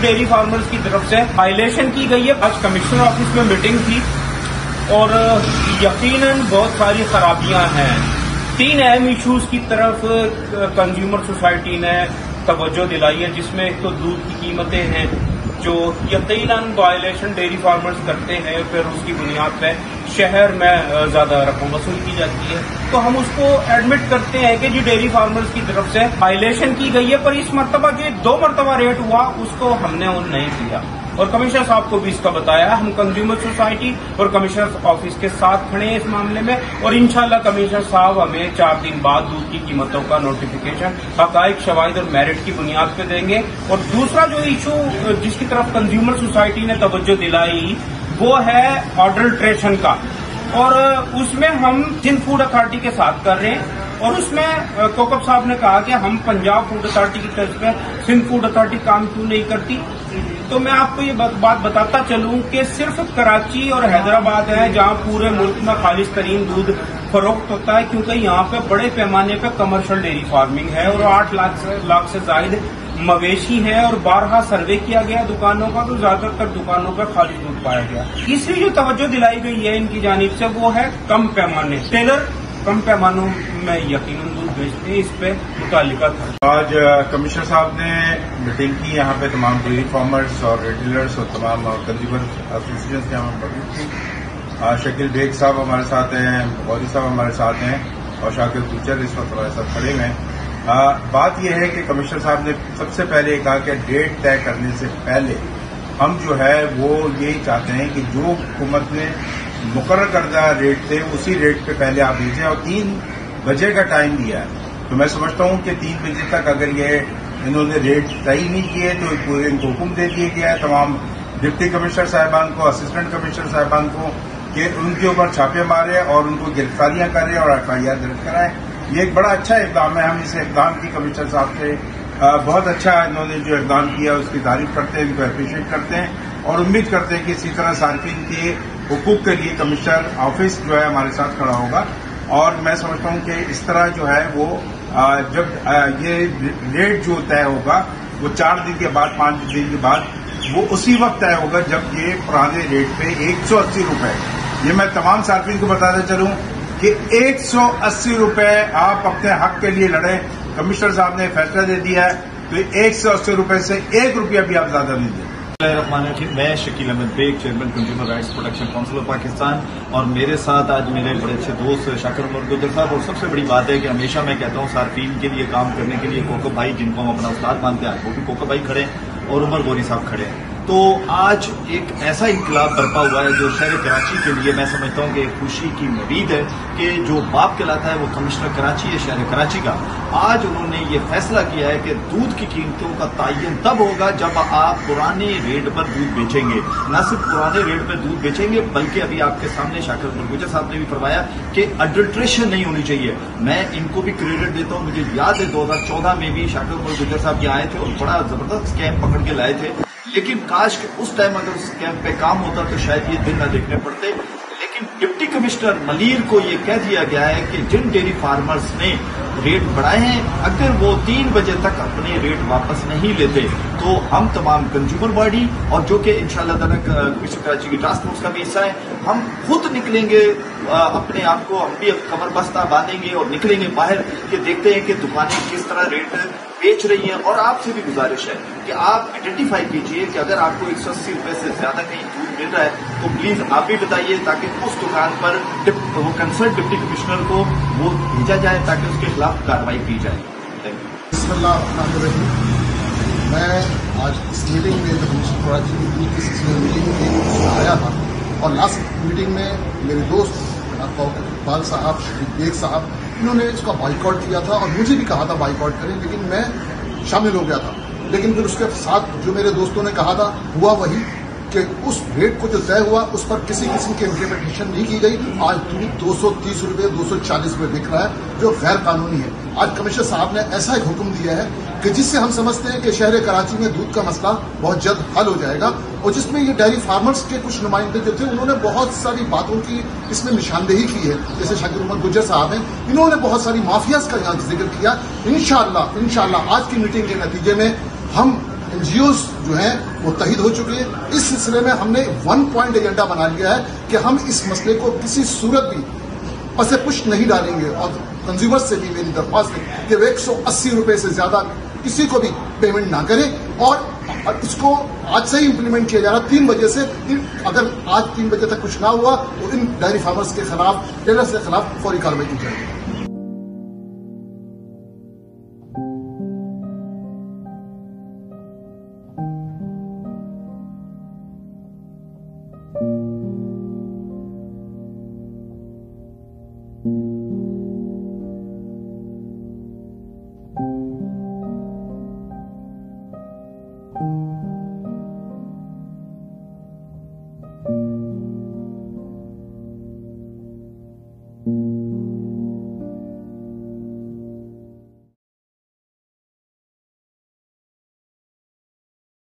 Dairy farmers की तरफ से वायलेशन की गई है। आज कमिश्नर ऑफिस में मीटिंग थी और यकीनन बहुत सारी खराबियां हैं। 3 अहम इश्यूज की तरफ कंज्यूमर सोसाइटी ने तवज्जो दिलाई है, जिसमें एक तो दूध की कीमतें हैं जो यकीनन वायलेशन डेयरी फार्मर्स करते हैं, फिर उसकी बुनियाद पर शहर में ज्यादा रकम वसूल की जाती है। तो हम उसको एडमिट करते हैं कि जी डेयरी फार्मर्स की तरफ से वायलेशन की गई है, पर इस मरतबा जो 2 मरतबा रेट हुआ उसको हमने नहीं किया और कमिश्नर साहब को भी इसका बताया। हम कंज्यूमर सोसाइटी और कमिश्नर ऑफिस के साथ खड़े हैं इस मामले में और इंशाल्लाह कमिश्नर साहब हमें 4 दिन बाद दूध की कीमतों का नोटिफिकेशन हकाइक, शवाहिद और मेरिट की बुनियाद पे देंगे। और दूसरा जो इशू जिसकी तरफ कंज्यूमर सोसाइटी ने तवज्जो दिलाई वो है अडल्ट्रेशन का, और उसमें हम सिंध फूड अथॉरिटी के साथ कर रहे हैं और उसमें कोकब साहब ने कहा कि हम पंजाब फूड अथॉरिटी की तरफ पे सिंध फूड अथॉरिटी काम क्यों नहीं करती। तो मैं आपको ये बात बताता चलूं कि सिर्फ कराची और हैदराबाद है जहां पूरे मुल्क में खालिस तरीन दूध फरोख्त होता है, क्योंकि यहाँ पे बड़े पैमाने पे कमर्शियल डेयरी फार्मिंग है और 8 लाख से जायद मवेशी है और 12 सर्वे किया गया दुकानों का, तो ज्यादातर दुकानों पर खालिस दूध पाया गया। तीसरी जो तवज्जो दिलाई गई है इनकी जानिब से वो है कम पैमाने, टेलर कम पैमानों में यकीनन दूध बेचते हैं, इस पे मुतालिका था। आज कमिश्नर साहब ने मीटिंग की यहाँ पे तमाम डेयरी फार्मर्स और रिटेलर्स और तमाम कंज्यूमर एसोसिएशन के यहाँ मौजूद थी। शकील बेग साहब हमारे साथ हैं, गौरी साहब हमारे साथ हैं और शाकिर टीचर इस वक्त हमारे साथ खड़े हैं। बात यह है कि कमिश्नर साहब ने सबसे पहले कहा कि डेट तय करने से पहले हम जो है वो यही चाहते हैं कि जो हुकूमत ने मुकर्रर करदा रेट थे उसी रेट पे पहले आप भेजें और 3 बजे का टाइम दिया है। तो मैं समझता हूं कि 3 बजे तक अगर ये इन्होंने रेट तय नहीं किए तो पूरे इनको हुक्म दे दिया गया है तमाम डिप्टी कमिश्नर साहिबान को, असिस्टेंट कमिश्नर साहिबान को, कि उनके ऊपर छापे मारे और उनको गिरफ्तारियां करें और FIR दर्ज कराएं। ये एक बड़ा अच्छा इकदाम है। हम इस इकदाम की कमिश्नर साहब से बहुत अच्छा इन्होंने जो इकदाम किया उसकी तारीफ करते हैं, इनको अप्रिशिएट करते हैं और उम्मीद करते हैं कि इसी तरह सार्फिन के हुकूक के लिए कमिश्नर ऑफिस जो है हमारे साथ खड़ा होगा। और मैं समझता हूं कि इस तरह जो है वो जब ये रेट जो तय होगा वो 4 दिन के बाद 5 दिन के बाद वो उसी वक्त तय होगा जब ये पुराने रेट पे 180 रुपए, ये मैं तमाम सार्फिन को बताते चलूं कि 180 रुपए आप अपने हक के लिए लड़े। कमिश्नर साहब ने फैसला दे दिया है तो 180 रुपए से 1 रुपया भी आप ज्यादा नहीं दें। मैं Shakeel Ahmed Baig, chairman consumer rights protection council of Pakistan, और मेरे साथ आज मेरे बड़े अच्छे दोस्त शाकिर उमर गुजर साहब। और सबसे बड़ी बात है कि हमेशा मैं कहता हूँ सार्फिन के लिए काम करने के लिए कोकब भाई, जिनको हम अपना उस्ताद मानते हैं, वो भी कोकब भाई खड़े और उमर गौरी साहब खड़े हैं। तो आज एक ऐसा इनकलाब बरपा हुआ है जो शहर कराची के लिए मैं समझता हूँ कि एक खुशी की उम्मीद है कि जो बाप कहलाता है वो कमिश्नर कराची है, शहर कराची का। आज उन्होंने ये फैसला किया है कि दूध की कीमतों का तयन तब होगा जब आप पुराने रेट पर दूध बेचेंगे। न सिर्फ पुराने रेट पर दूध बेचेंगे बल्कि अभी आपके सामने शाकिर उमर गुजर साहब ने भी फरमाया कि अडल्ट्रेशन नहीं होनी चाहिए। मैं इनको भी क्रेडिट देता हूँ। मुझे याद है 2014 में भी शाकिर उमर गुजर साहब यहाँ आए थे और बड़ा जबरदस्त स्कैम पकड़ के लाए थे, लेकिन काश कि उस टाइम अगर उस कैंप पे काम होता तो शायद ये दिन न देखने पड़ते। लेकिन डिप्टी कमिश्नर मलीर को ये कह दिया गया है कि जिन डेयरी फार्मर्स ने रेट बढ़ाए हैं अगर वो 3 बजे तक अपने रेट वापस नहीं लेते तो हम तमाम कंज्यूमर बॉडी और जो कि इंशाअल्लाह ताला कमिश्नर कराची की टास्क फोर्स का भी हिस्सा है, हम खुद निकलेंगे अपने आप को, हम भी कमर बस्ता बांधेंगे और निकलेंगे बाहर कि देखते हैं कि दुकानें किस तरह रेट बेच रही हैं। और आपसे भी गुजारिश है कि आप आइडेंटिफाई कीजिए कि अगर आपको 180 रुपए से ज्यादा कहीं दूध मिल रहा है तो प्लीज आप भी बताइए ताकि उस दुकान पर वो कंसर्न डिप्टी कमिश्नर को वो भेजा जाए ताकि उसके खिलाफ कार्रवाई की जाए। Thank you. बिस्मिल्लाह। मैं आज इस मीटिंग में जो कमिश्नर कराची की दूध की सिलसिले मीटिंग में आया था और लास्ट मीटिंग में मेरे दोस्त इकबाल साहब, शकील बेग साहब, इन्होंने इसका बाइकआउट किया था और मुझे भी कहा था बाइकआउट करें, लेकिन मैं शामिल हो गया था। लेकिन फिर उसके साथ जो मेरे दोस्तों ने कहा था हुआ वही कि उस रेट को जो तय हुआ उस पर किसी किस्म की इम्प्लीमेंटेशन नहीं की गई। आज दूध 230 रुपये 240 रुपये बिक रहा है जो गैर कानूनी है। आज कमिश्नर साहब ने ऐसा एक हुक्म दिया है कि जिससे हम समझते हैं कि शहर कराची में दूध का मसला बहुत जल्द हल हो जाएगा। और जिसमें ये डेयरी फार्मर्स के कुछ नुमाइंदे जो थे उन्होंने बहुत सारी बातों की इसमें निशानदेही की है। जैसे शाकिर उमर गुजर साहब हैं, इन्होंने बहुत सारी माफियाज का यहाँ जिक्र किया। इंशाअल्लाह आज की मीटिंग के नतीजे में हम NGOs جو ہیں وہ متحد ہو چکے ہیں. اس سلسلے میں ہم نے 1 پوائنٹ ایجنڈا بنا لیا ہے کہ ہم اس مسئلے کو کسی صورت بھی پس پش نہیں ڈالیں گے, اور کنزیومر سے بھی میری درخواست ہے کہ وہ 180 روپے سے زیادہ کسی کو بھی پیمنٹ نہ کریں, اور اس کو آج سے ہی امپلیمنٹ کیا جا رہا 3 بجے سے. اگر آج 3 بجے تک کچھ نہ ہوا تو ان ڈائری فارمرز کے خلاف, ٹیلرز کے خلاف فوری کارروائی کی جائے گی.